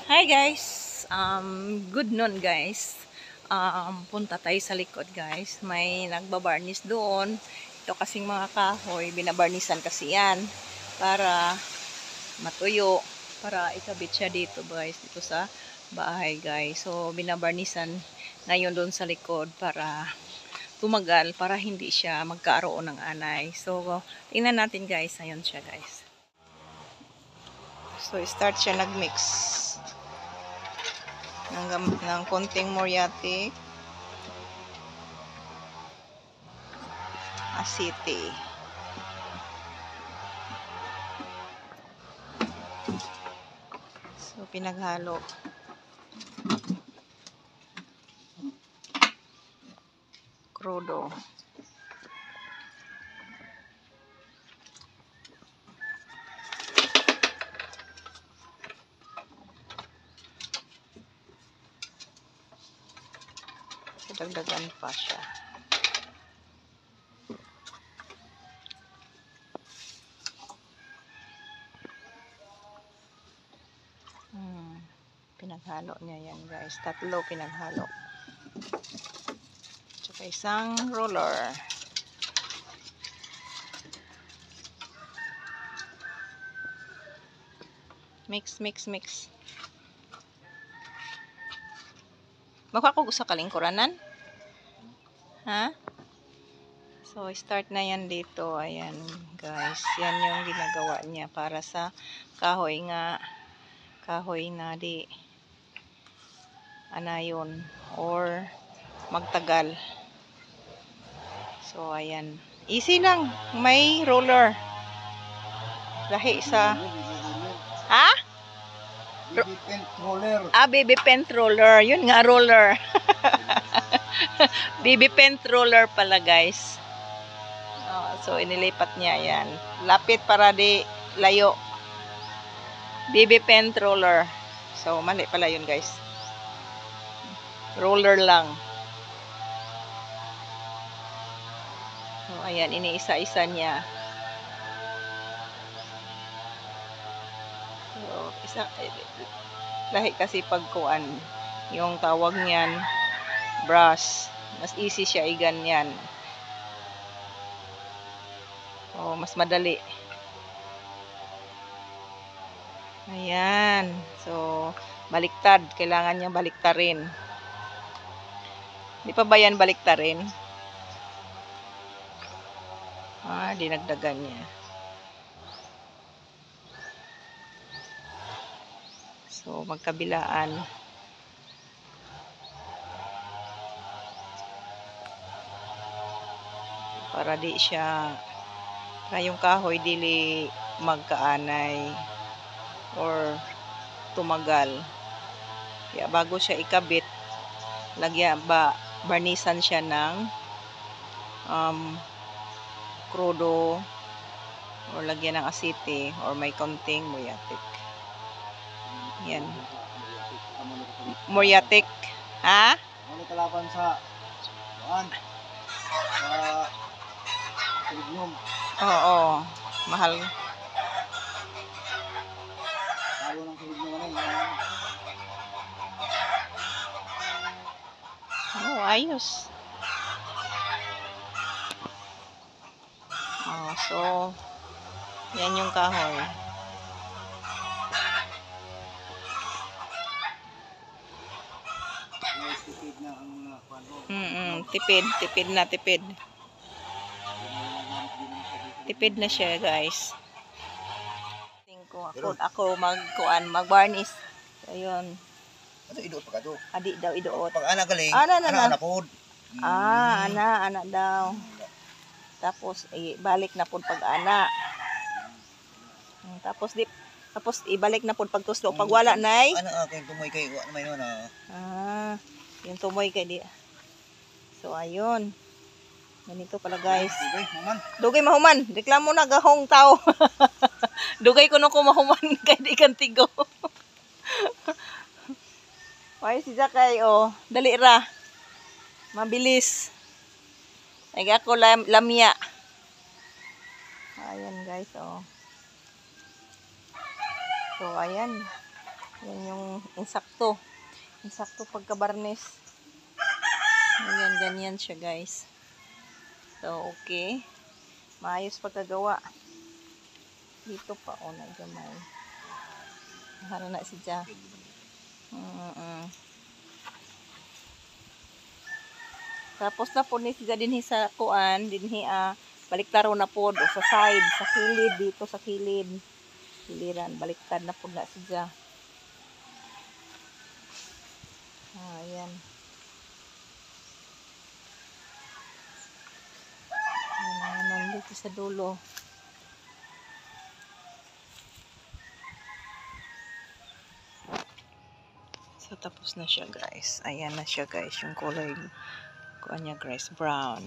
Hi guys! Good noon guys. Punta tayo sa likod guys. May nagbabarnis doon. Ito kasing mga kahoy, binabarnisan kasi yan. Para matuyo. Para ikabit siya dito guys. Dito sa bahay guys. So binabarnisan ngayon doon sa likod para tumagal. Para hindi siya magkaroon ng anay. So tingnan natin guys. Ayun siya guys. So start siya nagmix ng konting muriatic, asite. So pinaghalo. Crudo. Dagdagan pa siya. Pinaghalo niya yan guys. Tatlo pinaghalo. Tsaka isang roller. Mix, mix, mix. Makakog sa kalingkuranan? Ha? So, start na yan dito. Ayan, guys. Yan yung ginagawa niya para sa kahoy nga. Kahoy na di anayon or magtagal. So, ayan. Easy lang. May roller. Lahi sa... Ha? Baby paint roller. Baby paint roller. Yun nga, roller. Baby paint roller pala, guys. So, inilipat niya yan. Lapit para di layo. Baby paint roller. So, mali pala yun, guys. Roller lang. So, ayan, iniisa-isa niya. So, lahi kasi pagkuan, yung tawag niyan, brush. Mas easy siya iganyan. So, mas madali. Ayan. So, baliktad. Kailangan niya baliktarin. Di pa ba yan baliktarin? Dinagdagan niya. So, magkabilaan. Para di siya, para yung kahoy dili magkaanay or tumagal. Kaya bago siya ikabit, lagyan barnisan siya ng crudo or lagyan ng asite or may konting muriatic. Yan. Muriatic. Ha? Ano kalaban sa kuan? Sa Silignum. Oo. Mahal. Talo ng Silignum ano? Oh, ayos. So, yan yung kahoy. Tipid na ang mga kuan. Tipid na, tipid. Tipid na siya, guys. Ako mag-varnish. Ayun. Ano iduot pa ka to? Adi daw iduot. Pag anak galing, Ana. anak pod. Ana daw. Tapos ibalik na pod pag ana. Tapos ibalik na pod pag tuslo. Pag wala nay. Ano kay tumoy kay wa may no na. Yung tumoy kay di. So ayun. Ganito pala guys. Dugay mahuman. Reklamo na gahong tao. Dugay ko ko mahuman kay di kan tigo. Why si Zakay dali ra. Mabilis. Ay ako lamya. Ayan guys So ayan. Yan yung insakto. Insakto pagka-barnis. Ayan, ganyan siya guys. So, okay. Maayos pagkagawa. Dito pa, naggamay. Hara na siya. Tapos na po ni siya dinhi sa kuan, dinhi baliktaro na po sa side, sa kilid, dito sa kilid. Kiliran, baliktad na po na siya. Ayan. Ayan naman dito sa dulo. So, tapos na siya guys. Ayan na siya guys. Yung color kuan niya guys. Brown.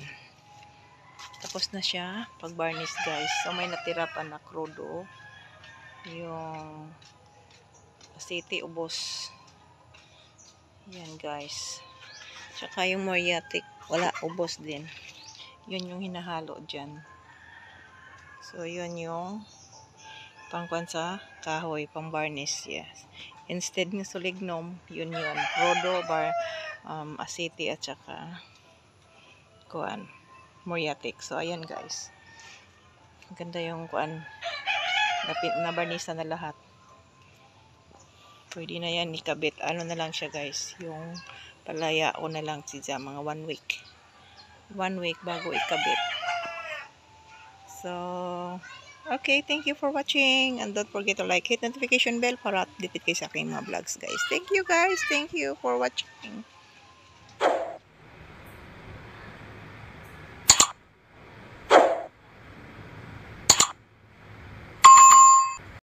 Tapos na siya. Pag varnish guys. So, may natira pa na crudo. Yung aceite ubos. Yan guys. Tsaka yung moriatic. Wala. Ubos din. Yun yung hinahalo dyan. So, yun yung pangkuan sa kahoy. Pang varnish. Yes. Instead ng sulignom, yun. Rodo, aceite at saka kuan, moriatic. So, ayan guys. Ganda yung kuan. Nabarnisan na lahat. Pwede na yan ikabit. Ano na lang siya guys. Yung palayao na lang siya. Mga 1 week. 1 week bago ikabit. So, okay, thank you for watching. And don't forget to like, hit notification bell para updated kayo sa aking mga vlogs guys. Thank you guys. Thank you for watching.